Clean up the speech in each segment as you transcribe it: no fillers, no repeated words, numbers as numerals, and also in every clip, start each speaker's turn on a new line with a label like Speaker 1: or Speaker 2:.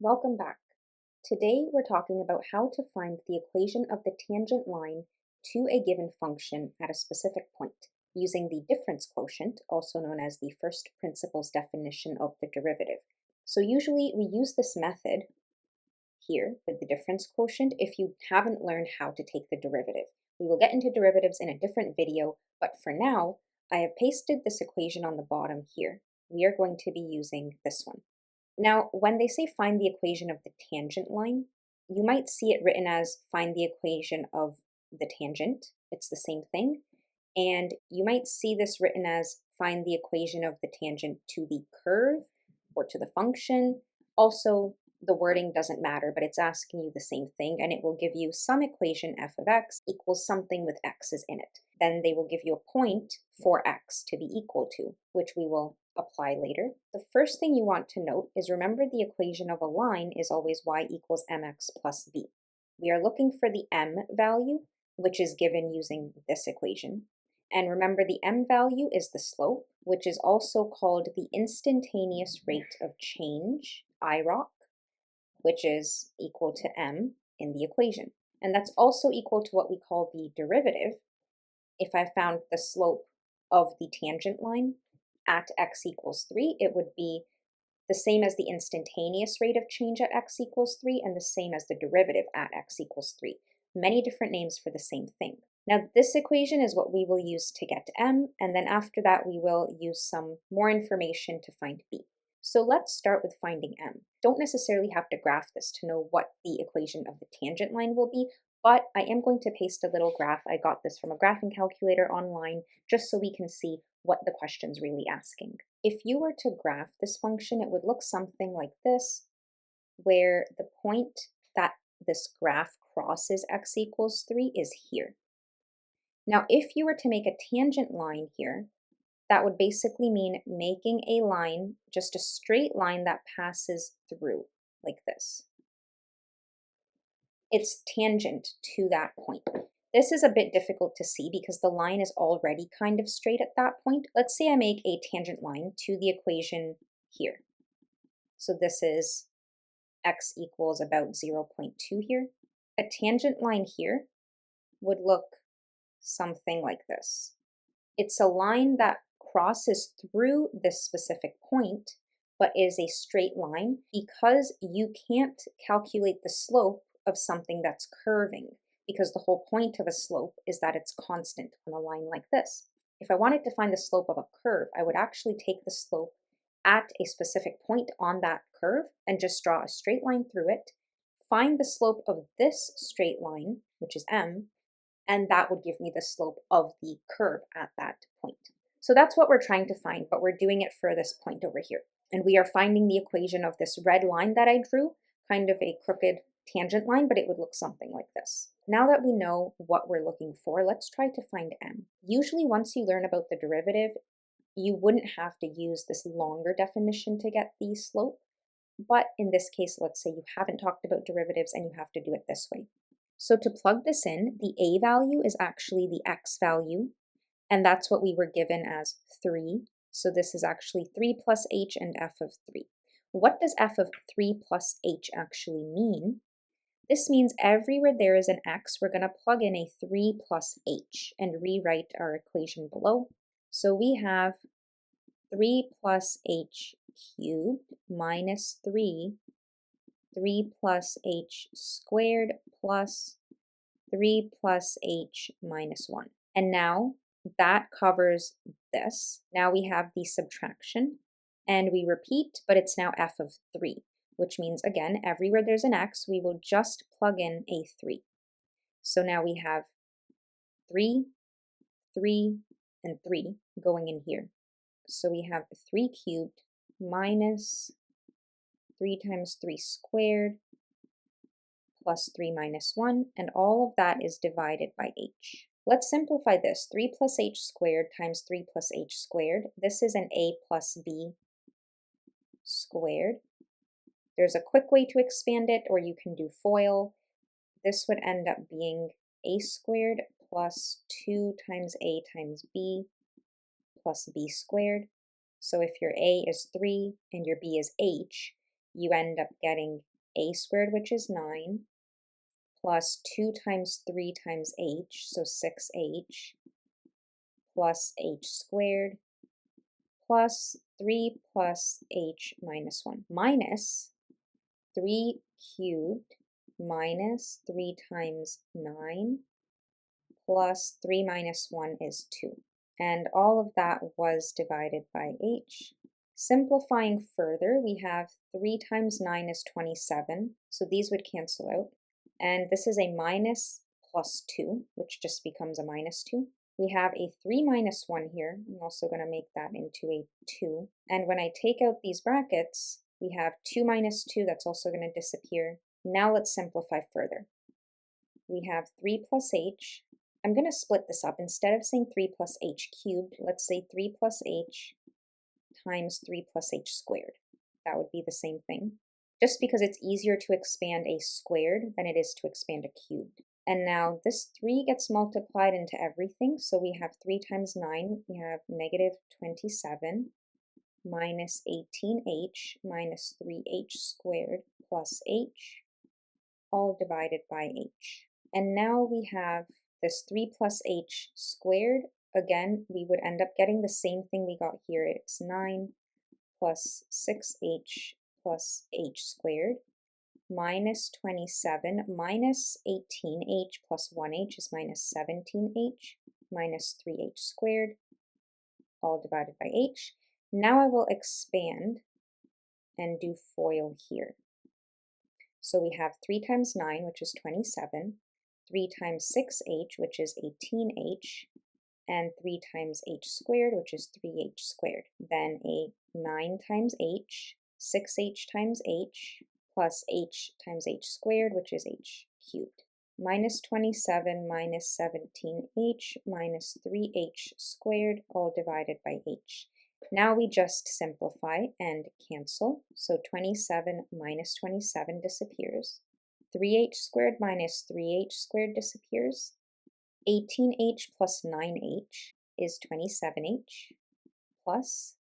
Speaker 1: Welcome back. Today we're talking about how to find the equation of the tangent line to a given function at a specific point using the difference quotient, also known as the first principles definition of the derivative. So usually we use this method here with the difference quotient if you haven't learned how to take the derivative. We will get into derivatives in a different video, but for now, I have pasted this equation on the bottom here. We are going to be using this one. Now, when they say find the equation of the tangent line, you might see it written as find the equation of the tangent. It's the same thing. And you might see this written as find the equation of the tangent to the curve or to the function. Also, the wording doesn't matter, but it's asking you the same thing, and it will give you some equation f of x equals something with x's in it. Then they will give you a point for x to be equal to, which we will apply later. The first thing you want to note is remember the equation of a line is always y equals mx plus b. We are looking for the m value, which is given using this equation. And remember the m value is the slope, which is also called the instantaneous rate of change, IROC, which is equal to m in the equation. And that's also equal to what we call the derivative. If I found the slope of the tangent line at x equals 3, it would be the same as the instantaneous rate of change at x equals 3 and the same as the derivative at x equals 3. Many different names for the same thing. Now this equation is what we will use to get to m, and then after that we will use some more information to find b. So let's start with finding m. Don't necessarily have to graph this to know what the equation of the tangent line will be, but I am going to paste a little graph. I got this from a graphing calculator online just so we can see what the question's really asking. If you were to graph this function, it would look something like this, where the point that this graph crosses x equals 3 is here. Now, if you were to make a tangent line here, that would basically mean making a line, just a straight line that passes through, like this. It's tangent to that point. This is a bit difficult to see because the line is already kind of straight at that point. Let's say I make a tangent line to the equation here. So this is x equals about 0.2 here. A tangent line here would look something like this. It's a line that crosses through this specific point, but is a straight line because you can't calculate the slope of something that's curving, because the whole point of a slope is that it's constant on a line like this. If I wanted to find the slope of a curve, I would actually take the slope at a specific point on that curve and just draw a straight line through it, find the slope of this straight line, which is m, and that would give me the slope of the curve at that point. So that's what we're trying to find, but we're doing it for this point over here. And we are finding the equation of this red line that I drew, kind of a crooked tangent line, but it would look something like this. Now that we know what we're looking for, let's try to find m. Usually once you learn about the derivative, you wouldn't have to use this longer definition to get the slope. But in this case, let's say you haven't talked about derivatives and you have to do it this way. So to plug this in, the a value is actually the x value, and that's what we were given as 3. So this is actually 3 plus h and f of 3. What does f of 3 plus h actually mean? This means everywhere there is an x, we're going to plug in a 3 plus h and rewrite our equation below. So we have 3 plus h cubed minus 3 plus h squared plus 3 plus h minus 1. And now that covers this. Now we have the subtraction, and we repeat, but it's now f of 3, which means, again, everywhere there's an x, we will just plug in a 3. So now we have 3, 3, and 3 going in here. So we have 3 cubed minus 3 times 3 squared plus 3 minus 1, and all of that is divided by h. Let's simplify this. 3 plus h squared times 3 plus h squared. This is an a plus b squared. There's a quick way to expand it, or you can do FOIL. This would end up being a squared plus 2 times a times b plus b squared. So if your a is 3 and your b is h, you end up getting a squared, which is 9, plus 2 times 3 times h, so 6h, plus h squared, plus 3 plus h minus 1, minus 3 cubed minus 3 times 9 plus 3 minus 1 is 2. And all of that was divided by h. Simplifying further, we have 3 times 9 is 27, so these would cancel out. And this is a minus plus 2, which just becomes a minus 2. We have a 3 minus 1 here. I'm also going to make that into a 2. And when I take out these brackets, we have 2 minus 2, that's also going to disappear. Now let's simplify further. We have 3 plus h. I'm going to split this up. Instead of saying 3 plus h cubed, let's say 3 plus h times 3 plus h squared. That would be the same thing, just because it's easier to expand a squared than it is to expand a cubed. And now this 3 gets multiplied into everything, so we have 3 times 9, we have negative 27 minus 18h minus 3h squared plus h, all divided by h. And now we have this 3 plus h squared. Again, we would end up getting the same thing we got here. It's 9 plus 6h plus h squared minus 27 minus 18h plus 1h is minus 17h minus 3h squared, all divided by h. Now I will expand and do FOIL here. So we have 3 times 9, which is 27, 3 times 6h, which is 18h, and 3 times h squared, which is 3h squared. Then a 9 times h, 6h times h, plus h times h squared, which is h cubed. Minus 27 minus 17h minus 3h squared, all divided by h. Now we just simplify and cancel. So 27 minus 27 disappears. 3h squared minus 3h squared disappears. 18h plus 9h is 27h plus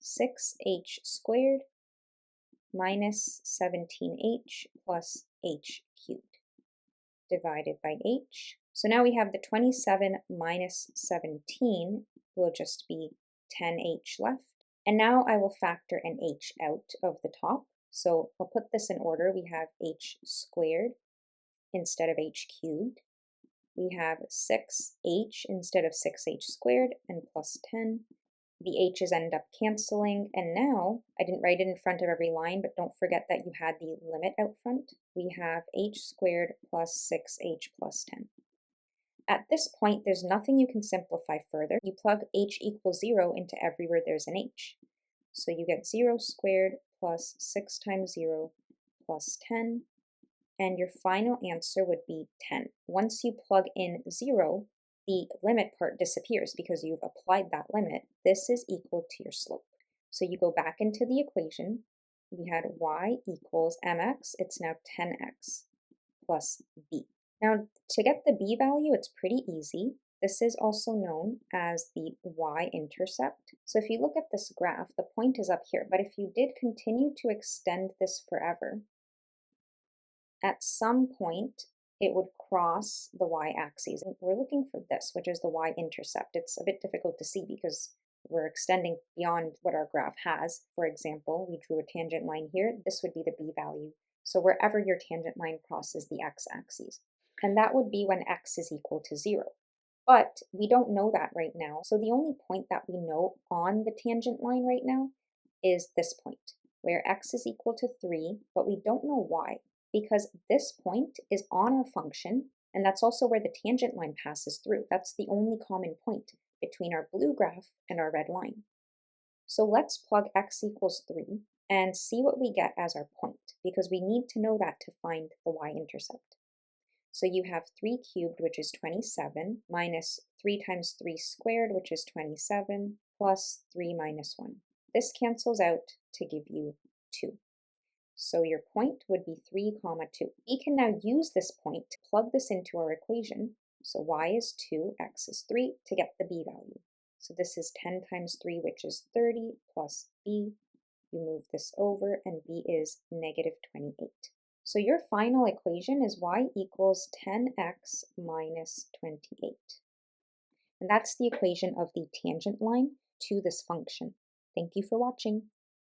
Speaker 1: 6h squared minus 17h plus h cubed divided by h. So now we have the 27 minus 17 will just be 10h left. And now I will factor an h out of the top. So I'll put this in order. We have h squared instead of h cubed. We have 6h instead of 6h squared and plus 10. The h's end up canceling, and now I didn't write it in front of every line, but don't forget that you had the limit out front. We have h squared plus 6h plus 10. At this point, there's nothing you can simplify further. You plug h equals 0 into everywhere there's an h. So you get 0 squared plus 6 times 0 plus 10, and your final answer would be 10. Once you plug in 0, the limit part disappears because you've applied that limit. This is equal to your slope. So you go back into the equation. We had y equals mx. It's now 10x plus b. Now, to get the b value, it's pretty easy. This is also known as the y-intercept. So if you look at this graph, the point is up here. But if you did continue to extend this forever, at some point, it would cross the y-axis. And we're looking for this, which is the y-intercept. It's a bit difficult to see because we're extending beyond what our graph has. For example, we drew a tangent line here. This would be the b value. So wherever your tangent line crosses the x-axis. And that would be when x is equal to 0. But we don't know that right now. So the only point that we know on the tangent line right now is this point, where x is equal to 3, but we don't know why. Because this point is on our function, and that's also where the tangent line passes through. That's the only common point between our blue graph and our red line. So let's plug x equals 3 and see what we get as our point, because we need to know that to find the y-intercept. So you have 3 cubed, which is 27, minus 3 times 3 squared, which is 27, plus 3 minus 1. This cancels out to give you 2. So your point would be 3, 2. We can now use this point to plug this into our equation. So y is 2, x is 3 to get the b value. So this is 10 times 3, which is 30, plus b. You move this over, and b is negative 28. So your final equation is y equals 10x minus 28. And that's the equation of the tangent line to this function. Thank you for watching.